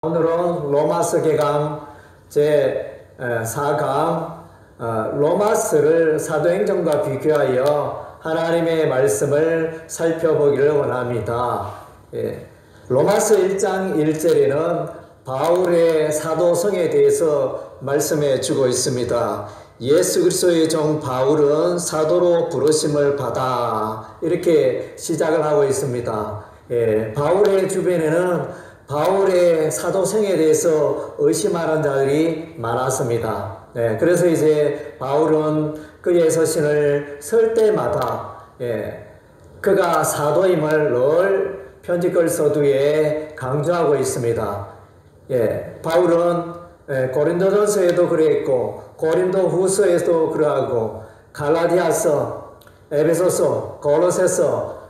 오늘은 로마서 개강 제4강 로마서를 사도행전과 비교하여 하나님의 말씀을 살펴보기를 원합니다. 로마서 1장 1절에는 바울의 사도성에 대해서 말씀해 주고 있습니다. 예수 그리스도의 종 바울은 사도로 부르심을 받아, 이렇게 시작을 하고 있습니다. 바울의 주변에는 바울의 사도성에 대해서 의심하는 자들이 많았습니다. 그래서 이제 바울은 그의 서신을 쓸 때마다 그가 사도임을 늘 편지글 서두에 강조하고 있습니다. 바울은 고린도전서에도 그랬고 고린도 후서에도 그러하고 갈라디아서, 에베소서, 골로새서,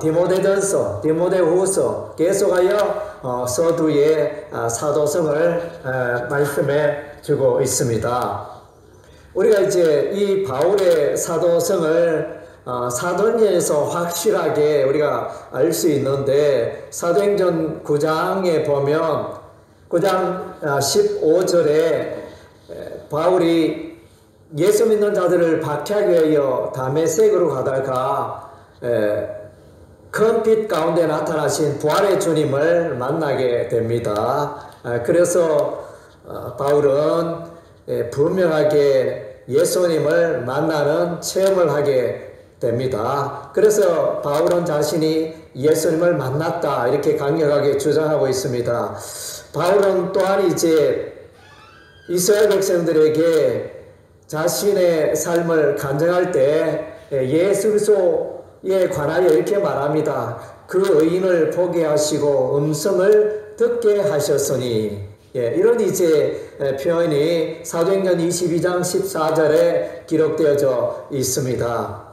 디모데전서, 디모데후서 계속하여 서두에 사도성을 말씀해 주고 있습니다. 우리가 이제 이 바울의 사도성을 사도행전에서 확실하게 우리가 알 수 있는데, 사도행전 9장에 보면 9장 15절에 바울이 예수 믿는 자들을 박해하기 위하여 다메섹으로 가다가 큰 빛 가운데 나타나신 부활의 주님을 만나게 됩니다. 그래서 바울은 분명하게 예수님을 만나는 체험을 하게 됩니다. 그래서 바울은 자신이 예수님을 만났다, 이렇게 강력하게 주장하고 있습니다. 바울은 또한 이제 이스라엘 백성들에게 자신의 삶을 간증할 때 예수 그리스도에 관하여 이렇게 말합니다. 그 의인을 보게 하시고 음성을 듣게 하셨으니, 이런 이제 표현이 사도행전 22장 14절에 기록되어져 있습니다.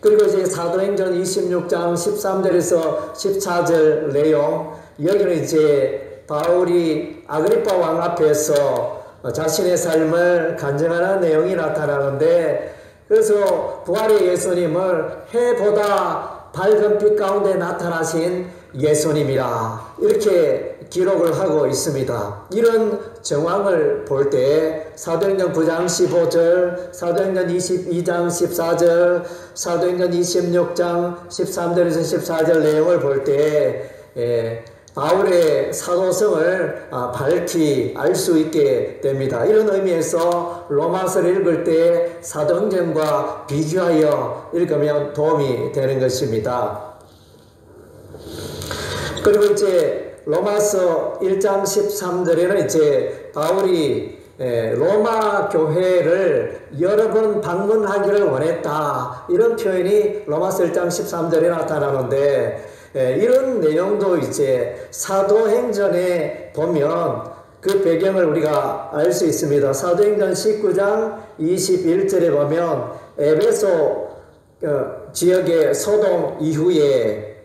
그리고 이제 사도행전 26장 13절에서 14절 내용, 여기는 이제 바울이 아그리파 왕 앞에서 자신의 삶을 간증하는 내용이 나타나는데, 그래서 부활의 예수님을 해보다 밝은 빛 가운데 나타나신 예수님이라, 이렇게 기록을 하고 있습니다. 이런 정황을 볼 때 사도행전 9장 15절, 사도행전 22장 14절, 사도행전 26장 13절에서 14절 내용을 볼 때 바울의 사도성을 밝히 알 수 있게 됩니다. 이런 의미에서 로마서를 읽을 때 사도행전과 비교하여 읽으면 도움이 되는 것입니다. 그리고 이제 로마서 1장 13절에는 이제 바울이 로마 교회를 여러 번 방문하기를 원했다, 이런 표현이 로마서 1장 13절에 나타나는데, 이런 내용도 이제 사도행전에 보면 그 배경을 우리가 알 수 있습니다. 사도행전 19장 21절에 보면 에베소 지역의 소동 이후에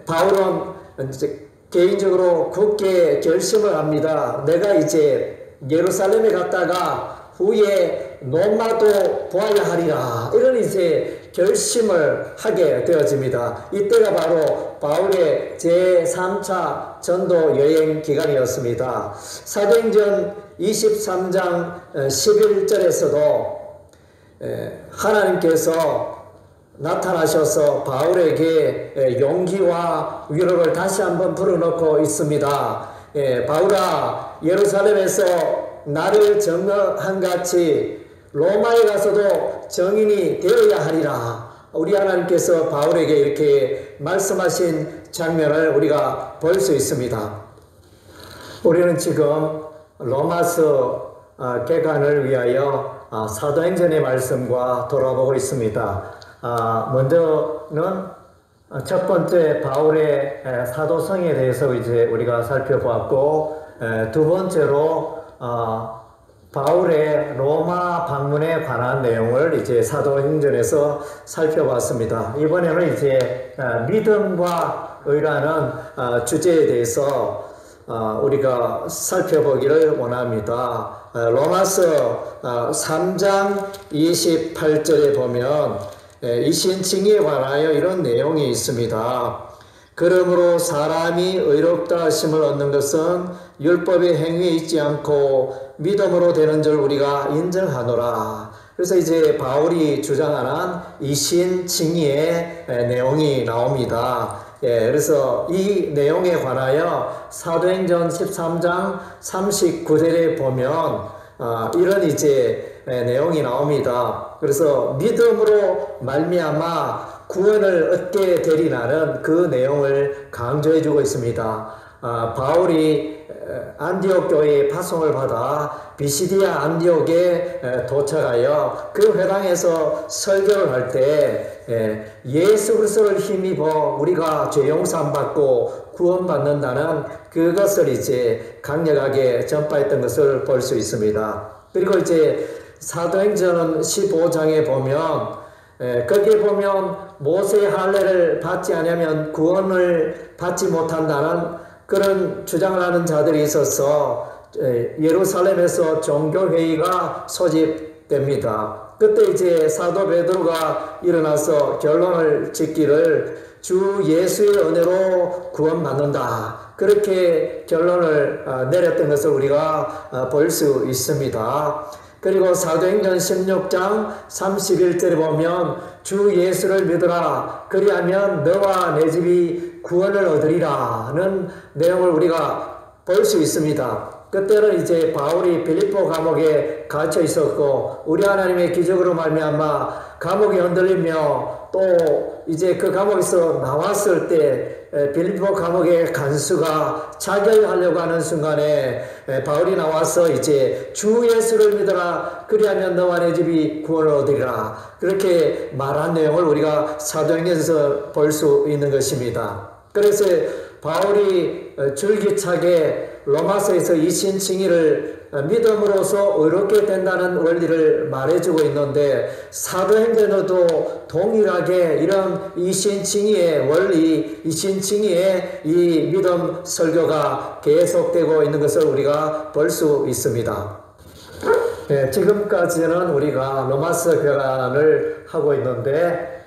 바울은 이제 개인적으로 굳게 결심을 합니다. 내가 이제 예루살렘에 갔다가 후에 로마도 보아야 하리라, 이런 이제 결심을 하게 되어집니다. 이때가 바로 바울의 제3차 전도 여행 기간이었습니다. 사도행전 23장 11절에서도 하나님께서 나타나셔서 바울에게 용기와 위로를 다시 한번 불어넣고 있습니다. 바울아, 예루살렘에서 나를 증거한 같이 로마에 가서도 증인이 되어야 하리라. 우리 하나님께서 바울에게 이렇게 말씀하신 장면을 우리가 볼 수 있습니다. 우리는 지금 로마서 개관을 위하여 사도행전의 말씀과 돌아보고 있습니다. 먼저는 첫 번째 바울의 사도성에 대해서 이제 우리가 살펴보았고, 두 번째로 바울의 로마 방문에 관한 내용을 이제 사도행전에서 살펴봤습니다. 이번에는 이제 믿음과 의라는 주제에 대해서 우리가 살펴보기를 원합니다. 로마서 3장 28절에 보면 이신칭에 관하여 이런 내용이 있습니다. 그러므로 사람이 의롭다 하심을 얻는 것은 율법의 행위에 있지 않고 믿음으로 되는 줄 우리가 인정하노라. 그래서 이제 바울이 주장하는 이신칭의의 내용이 나옵니다. 그래서 이 내용에 관하여 사도행전 13장 39절에 보면 이런 이제 내용이 나옵니다. 그래서 믿음으로 말미암아 구원을 얻게 되리라는 그 내용을 강조해 주고 있습니다. 바울이 안디옥 교회의 파송을 받아 비시디아 안디옥에 도착하여 그 회당에서 설교를 할 때 예수 그리스도를 힘입어 우리가 죄 용서함 받고 구원받는다는 그것을 이제 강력하게 전파했던 것을 볼 수 있습니다. 그리고 이제 사도행전 15장에 보면 거기에 보면 모세의 할례를 받지 않으면 구원을 받지 못한다는 그런 주장을 하는 자들이 있어서 예루살렘에서 종교회의가 소집됩니다. 그때 이제 사도 베드로가 일어나서 결론을 짓기를 주 예수의 은혜로 구원받는다. 그렇게 결론을 내렸던 것을 우리가 볼 수 있습니다. 그리고 사도행전 16장 31절에 보면 주 예수를 믿으라 그리하면 너와 내 집이 구원을 얻으리라는 내용을 우리가 볼 수 있습니다. 그때는 이제 바울이 빌립보 감옥에 갇혀 있었고 우리 하나님의 기적으로 말미암아 감옥이 흔들리며 또 이제 그 감옥에서 나왔을 때 빌립보 감옥의 간수가 자결하려고 하는 순간에 바울이 나와서 이제 주 예수를 믿어라 그리하면 너와 내 집이 구원을 얻으리라 그렇게 말한 내용을 우리가 사도행전에서 볼 수 있는 것입니다. 그래서 바울이 줄기차게 로마서에서 이신칭의를 믿음으로써 의롭게 된다는 원리를 말해주고 있는데 사도행전에도 동일하게 이런 이신칭의의 원리, 이신칭의의 이 믿음 설교가 계속되고 있는 것을 우리가 볼 수 있습니다. 지금까지는 우리가 로마서 교환을 하고 있는데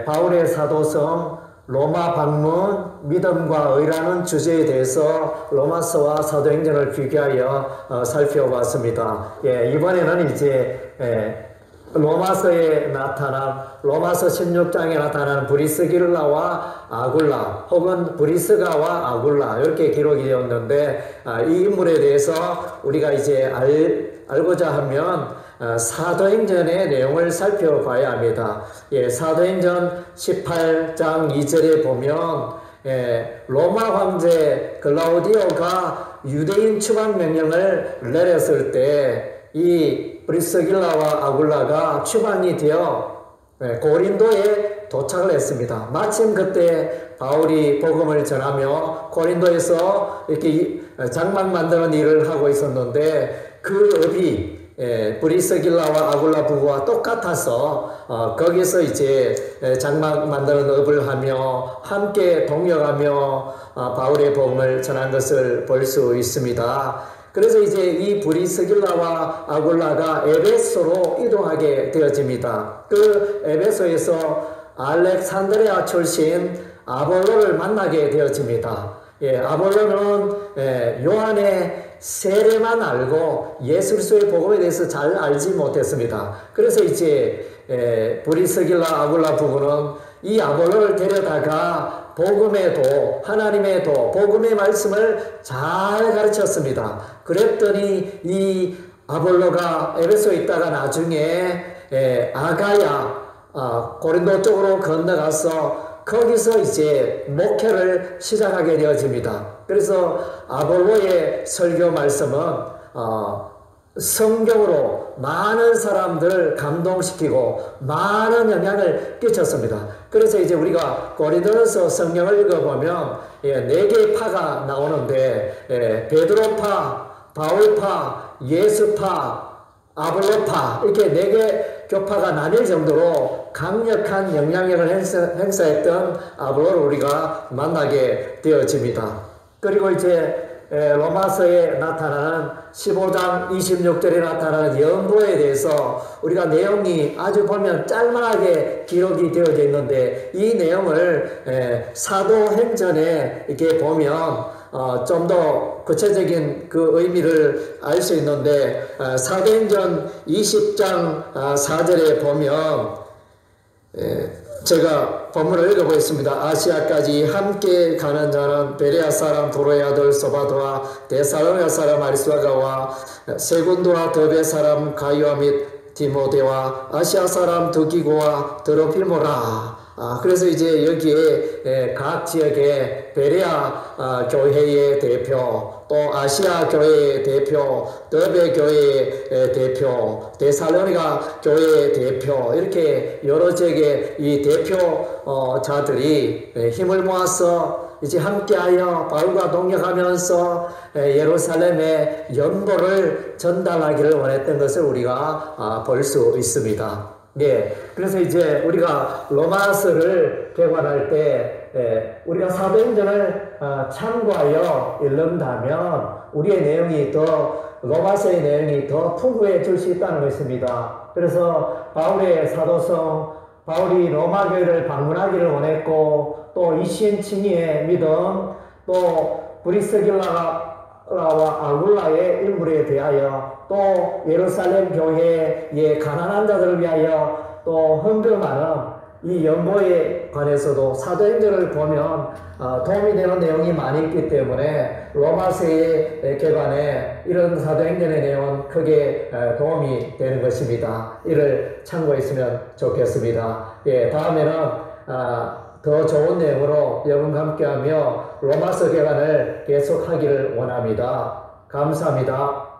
바울의 사도성 로마 방문, 믿음과 의라는 주제에 대해서 로마서와 사도행전을 비교하여 살펴봤습니다. 이번에는 이제 로마서에 나타난 로마서 16장에 나타나는 브리스길라와 아굴라 혹은 브리스가와 아굴라 이렇게 기록이 되었는데 이 인물에 대해서 우리가 이제 알고자 하면 사도행전의 내용을 살펴봐야 합니다. 사도행전 18장 2절에 보면 로마 황제 글라우디오가 유대인 추방 명령을 내렸을 때 이 브리스길라와 아굴라가 추방이 되어 고린도에 도착을 했습니다. 마침 그때 바울이 복음을 전하며 고린도에서 이렇게 장막 만드는 일을 하고 있었는데 그 업이 브리스길라와 아굴라 부부와 똑같아서 거기서 이제 장막 만드는 업을 하며 함께 동역하며 바울의 복음을 전한 것을 볼 수 있습니다. 그래서 이제 이 브리스길라와 아굴라가 에베소로 이동하게 되어집니다. 그 에베소에서 알렉산드리아 출신 아볼로를 만나게 되어집니다. 아볼로는 요한의 세례만 알고 예수 그리스도의 복음에 대해서 잘 알지 못했습니다. 그래서 이제 브리스길라 아굴라 부부는 이 아볼로를 데려다가 복음의 도, 하나님의 도, 복음의 말씀을 잘 가르쳤습니다. 그랬더니 이 아볼로가 에베소에 있다가 나중에 아가야, 고린도 쪽으로 건너가서 거기서 이제 목회를 시작하게 되어집니다. 그래서 아볼로의 설교 말씀은 성경으로 많은 사람들을 감동시키고 많은 영향을 끼쳤습니다. 그래서 이제 우리가 고린도전서 성경을 읽어보면 4개의 파가 나오는데 베드로파, 바울파, 예수파, 아볼로파 이렇게 4개 교파가 나뉠 정도로 강력한 영향력을 행사했던 아볼로를 우리가 만나게 되어집니다. 그리고 이제 로마서에 나타나는 15장 26절에 나타나는 연보에 대해서 우리가 내용이 아주 보면 짤막하게 기록이 되어져 있는데 이 내용을 사도행전에 이렇게 보면 좀 더 구체적인 그 의미를 알 수 있는데 사도행전 20장 4절에 보면 제가 본문을 읽어보겠습니다. 아시아까지 함께 가는 자는 베레아 사람 도로의 아들 소바도와 데살로니가 사람 아리스도가와 세군도와 더베 사람 가이와 및 디모데와 아시아 사람 두기고와 드로필모라. 그래서 이제 여기에 각 지역의 베레아 교회의 대표, 또 아시아 교회의 대표, 더베 교회의 대표, 데살로니가 교회의 대표, 이렇게 여러 지역의 이 대표자들이 힘을 모아서 이제 함께하여 바울과 동역하면서 예루살렘의 연보를 전달하기를 원했던 것을 우리가 볼 수 있습니다. 예, 그래서 이제 우리가 로마서를 개관할 때 우리가 사도행전을 참고하여 읽는다면 우리의 내용이 더 로마서의 내용이 더 풍부해질 수 있다는 것입니다. 그래서 바울의 사도성, 바울이 로마 교회를 방문하기를 원했고 또 이신칭의의 믿음, 또 브리스길라와 아굴라의 인물에 대하여 또 예루살렘 교회의 가난한 자들을 위하여 또 헌금하는 이 연보에 관해서도 사도행전을 보면 도움이 되는 내용이 많이 있기 때문에 로마서의 개관에 이런 사도행전의 내용은 크게 도움이 되는 것입니다. 이를 참고했으면 좋겠습니다. 예, 다음에는 더 좋은 내용으로 여러분과 함께하며 로마서 개관을 계속하기를 원합니다. 감사합니다.